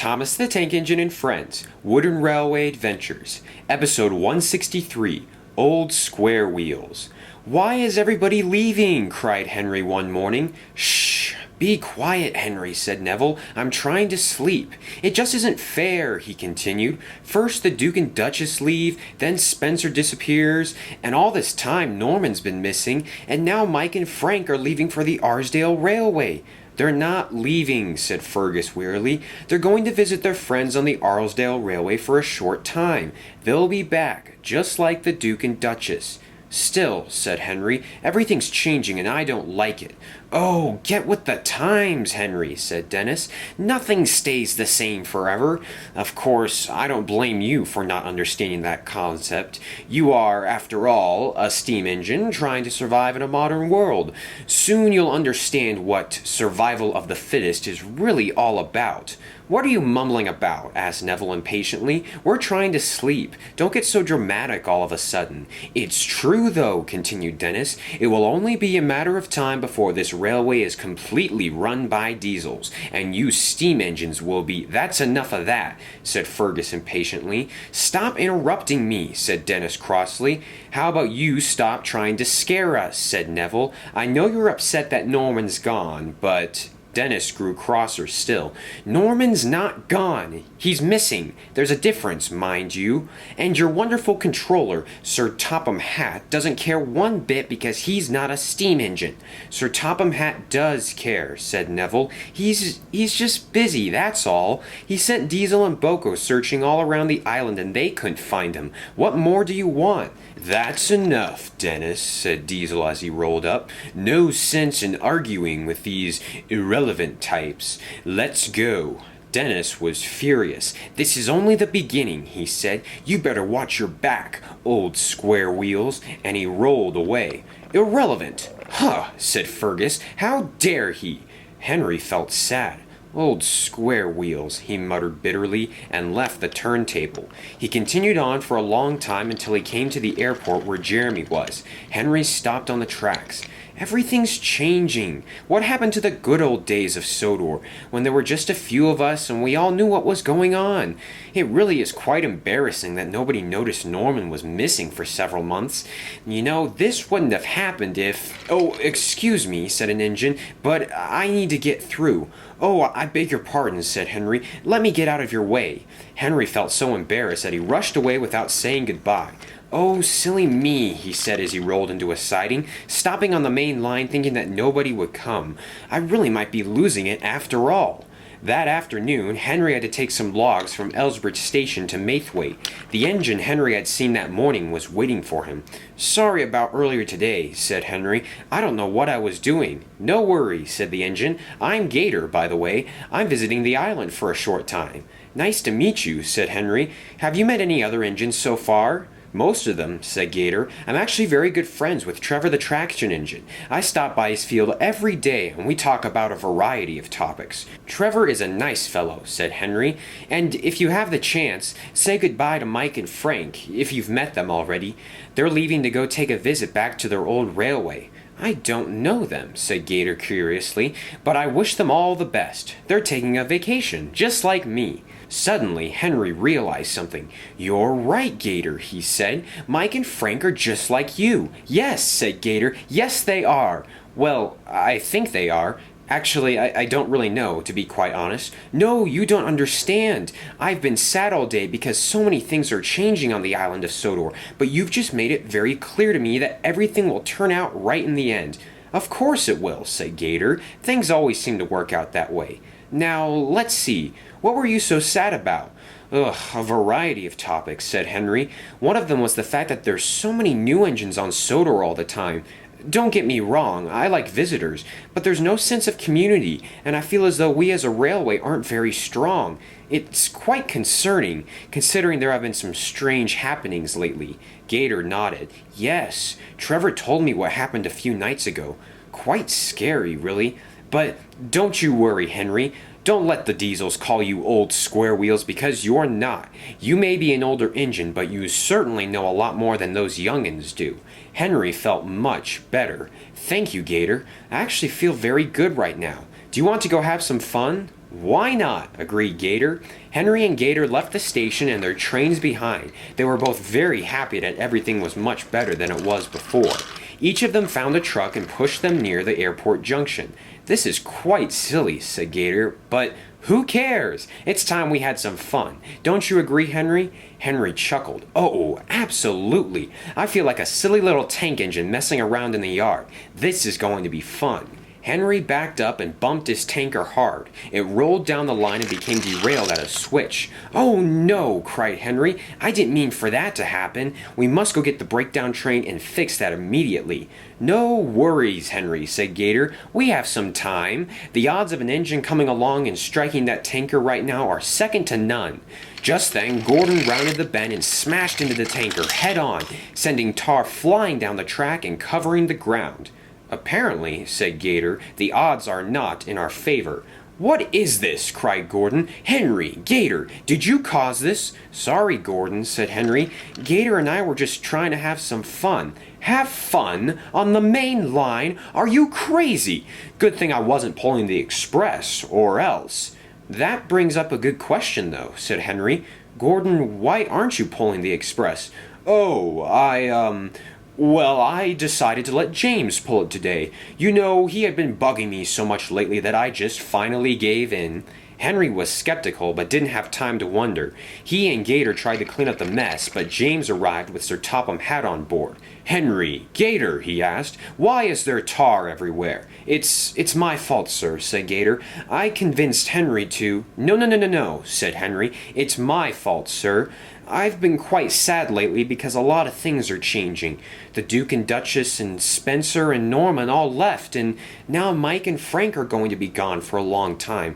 Thomas the Tank Engine and Friends, Wooden Railway Adventures, Episode 163, Old Square Wheels. "Why is everybody leaving?" cried Henry one morning. "Shh! Be quiet, Henry," said Neville. "I'm trying to sleep. It just isn't fair," he continued. "First the Duke and Duchess leave, then Spencer disappears, and all this time Norman's been missing, and now Mike and Frank are leaving for the Arsdale Railway." "They're not leaving," said Fergus wearily. "They're going to visit their friends on the Arsdale Railway for a short time. They'll be back, just like the Duke and Duchess." "Still," said Henry, "everything's changing and I don't like it." "Oh, get with the times, Henry," said Dennis. "Nothing stays the same forever. Of course, I don't blame you for not understanding that concept. You are, after all, a steam engine trying to survive in a modern world. Soon you'll understand what survival of the fittest is really all about." "What are you mumbling about?" asked Neville impatiently. "We're trying to sleep. Don't get so dramatic all of a sudden." "It's true, though," continued Dennis. "It will only be a matter of time before this railway is completely run by diesels, and you steam engines will be—" "That's enough of that," said Fergus impatiently. "Stop interrupting me," said Dennis crossly. "How about you stop trying to scare us?" said Neville. "I know you're upset that Norman's gone, but—" Dennis grew crosser still. "Norman's not gone. He's missing. There's a difference, mind you. And your wonderful controller, Sir Topham Hatt, doesn't care one bit because he's not a steam engine." "Sir Topham Hatt does care," said Neville. He's just busy, that's all. He sent Diesel and Boko searching all around the island and they couldn't find him. What more do you want?" "That's enough, Dennis," said Diesel as he rolled up. "No sense in arguing with these irrelevant types. Let's go." Dennis was furious. "This is only the beginning," he said. "You better watch your back, old square wheels," and he rolled away. "Irrelevant! Huh!" said Fergus. "How dare he?" Henry felt sad. "Old square wheels," he muttered bitterly, and left the turntable. He continued on for a long time until he came to the airport where Jeremy was. Henry stopped on the tracks. "Everything's changing. What happened to the good old days of Sodor, when there were just a few of us and we all knew what was going on? It really is quite embarrassing that nobody noticed Norman was missing for several months. You know, this wouldn't have happened if—" "Oh, excuse me," said an engine, "but I need to get through." "Oh, I beg your pardon," said Henry. "Let me get out of your way." Henry felt so embarrassed that he rushed away without saying goodbye. "Oh, silly me," he said as he rolled into a siding, stopping on the main line thinking that nobody would come. "I really might be losing it after all." That afternoon, Henry had to take some logs from Elsbridge Station to Maithwaite. The engine Henry had seen that morning was waiting for him. "Sorry about earlier today," said Henry. "I don't know what I was doing." "No worry," said the engine. "I'm Gator, by the way. I'm visiting the island for a short time." "Nice to meet you," said Henry. "Have you met any other engines so far?" "Most of them," said Gator. "I'm actually very good friends with Trevor the traction engine. I stop by his field every day, and we talk about a variety of topics." "Trevor is a nice fellow," said Henry. "And if you have the chance, say goodbye to Mike and Frank, if you've met them already. They're leaving to go take a visit back to their old railway." "I don't know them," said Gator curiously, "but I wish them all the best. They're taking a vacation, just like me." Suddenly, Henry realized something. "You're right, Gator," he said. "Mike and Frank are just like you." "Yes," said Gator. "Yes, they are." "Well, I think they are. Actually, I don't really know, to be quite honest." "No, you don't understand. I've been sad all day because so many things are changing on the Island of Sodor, but you've just made it very clear to me that everything will turn out right in the end." "Of course it will," said Gator. "Things always seem to work out that way. Now, let's see. What were you so sad about?" "Ugh, a variety of topics," said Henry. "One of them was the fact that there's so many new engines on Sodor all the time. Don't get me wrong, I like visitors, but there's no sense of community, and I feel as though we as a railway aren't very strong. It's quite concerning, considering there have been some strange happenings lately." Gator nodded. "Yes, Trevor told me what happened a few nights ago. Quite scary, really. But don't you worry, Henry. Don't let the diesels call you old square wheels because you're not. You may be an older engine, but you certainly know a lot more than those young'uns do." Henry felt much better. "Thank you, Gator. I actually feel very good right now. Do you want to go have some fun?" "Why not?" agreed Gator. Henry and Gator left the station and their trains behind. They were both very happy that everything was much better than it was before. Each of them found a truck and pushed them near the airport junction. "This is quite silly," said Gator, "but who cares? It's time we had some fun. Don't you agree, Henry?" Henry chuckled. "Oh, absolutely. I feel like a silly little tank engine messing around in the yard. This is going to be fun." Henry backed up and bumped his tanker hard. It rolled down the line and became derailed at a switch. "Oh no!" cried Henry. "I didn't mean for that to happen. We must go get the breakdown train and fix that immediately." "No worries, Henry," said Gator. "We have some time. The odds of an engine coming along and striking that tanker right now are second to none." Just then, Gordon rounded the bend and smashed into the tanker head on, sending tar flying down the track and covering the ground. "Apparently," said Gator, "the odds are not in our favor." "What is this?" cried Gordon. "Henry, Gator, did you cause this?" "Sorry, Gordon," said Henry. "Gator and I were just trying to have some fun." "Have fun? On the main line? Are you crazy? Good thing I wasn't pulling the express, or else." "That brings up a good question, though," said Henry. "Gordon, why aren't you pulling the express?" "Oh, Well, I decided to let James pull it today. You know, he had been bugging me so much lately that I just finally gave in." Henry was skeptical, but didn't have time to wonder. He and Gator tried to clean up the mess, but James arrived with Sir Topham Hatt on board. "Henry, Gator," he asked, "why is there tar everywhere?" It's my fault, sir," said Gator. "I convinced Henry to—" No, said Henry. "It's my fault, sir. I've been quite sad lately because a lot of things are changing. The Duke and Duchess and Spencer and Norman all left, and now Mike and Frank are going to be gone for a long time.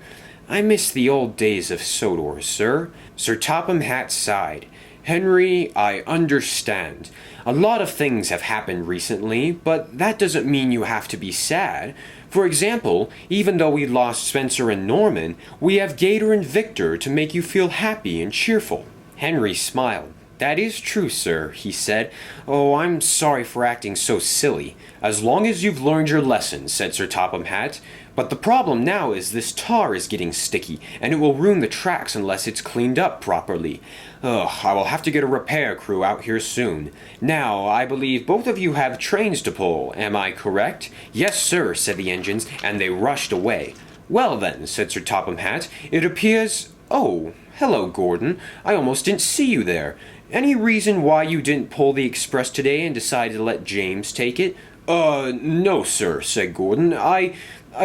I miss the old days of Sodor, sir." Sir Topham Hatt sighed. "Henry, I understand. A lot of things have happened recently, but that doesn't mean you have to be sad. For example, even though we lost Spencer and Norman, we have Gator and Victor to make you feel happy and cheerful." Henry smiled. "That is true, sir," he said. "Oh, I'm sorry for acting so silly." "As long as you've learned your lesson," said Sir Topham Hatt. "But the problem now is this tar is getting sticky, and it will ruin the tracks unless it's cleaned up properly. I will have to get a repair crew out here soon. Now, I believe both of you have trains to pull, am I correct?" "Yes, sir," said the engines, and they rushed away. "Well then," said Sir Topham Hatt, "it appears— Oh, hello, Gordon. I almost didn't see you there. Any reason why you didn't pull the express today and decided to let James take it?" No, sir," said Gordon. I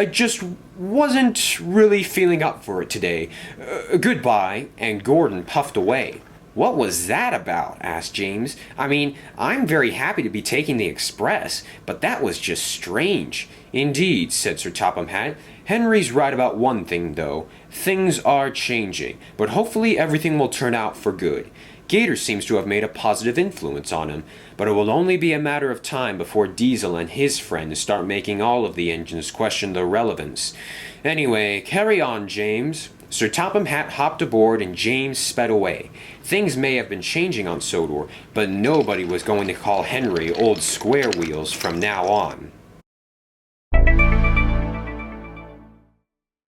just wasn't really feeling up for it today. Goodbye," and Gordon puffed away. "What was that about?" asked James. "I mean, I'm very happy to be taking the express, but that was just strange." "Indeed," said Sir Topham Hatt. "Henry's right about one thing, though. Things are changing, but hopefully everything will turn out for good. Gator seems to have made a positive influence on him, but it will only be a matter of time before Diesel and his friends start making all of the engines question their relevance. Anyway, carry on, James." Sir Topham Hatt hopped aboard and James sped away. Things may have been changing on Sodor, but nobody was going to call Henry Old Square Wheels from now on.